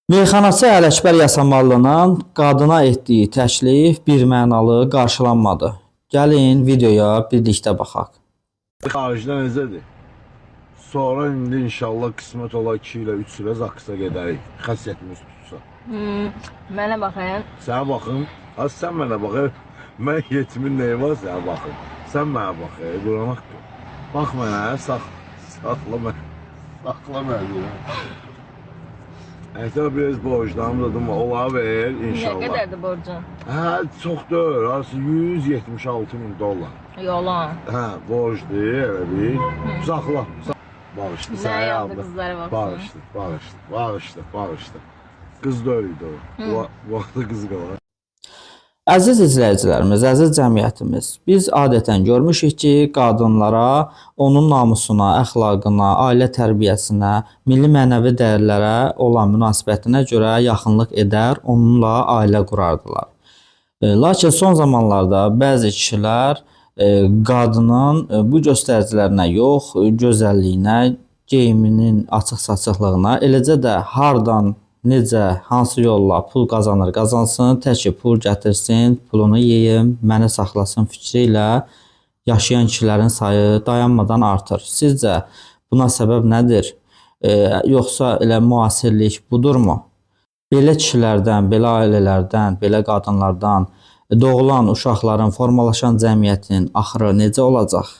Meyxanaçı Ələkbər Yasamallı'nın qadına etdiyi təklif birmənalı qarşılanmadı. Gəlin videoya birlikdə baxaq. Xaricdə necədir? Sonra indi inşallah qismət olar 2 ilə 3 ilə Zaksa gedərik. Xəsiyyətimiz tutsa. Mənə baxın. Sənə baxım. Az sən mənə bax. Mən yetimin neyi var sənə baxım. Sən mənə bax. Quran haqqı. Bax mənə, saxla mən. Saxla məni. Əkdə biraz borclarım olar ver inşallah. Nə qədərdir borcun? Hə, çoxdur. Arası 176 min dollar. Yalan. Hə, borcdur, elə bil. Saxla. Bağışlı, Nə yazdı qızlara baxsın? Bağışlı. Qız da öydü o. Vaxtı qız qalar. Əziz izləyicilərimiz, əziz cəmiyyətimiz, biz adətən görmüşük ki, qadınlara, onun namusuna, əxlaqına, ailə tərbiyəsinə, milli mənəvi dəyərlərə olan münasibətinə görə yaxınlıq edər, onunla ailə qurardılar. Lakin son zamanlarda bəzi kişilər qadının bu göstəricilərinə yox, gözəlliyinə, geyiminin açıq-saçıqlığına, eləcə də hardan, necə, hansı yolla pul qazanır, qazansın, tək ki pul gətirsin, pulunu yeyim, məni saxlasın fikri ilə yaşayan kişilərin sayı dayanmadan artır. Sizcə buna səbəb nədir? Yoxsa elə müasirlik budurmu? Belə kişilərdən, belə ailələrdən, belə qadınlardan doğulan uşaqların formalaşan cəmiyyətin axırı necə olacaq?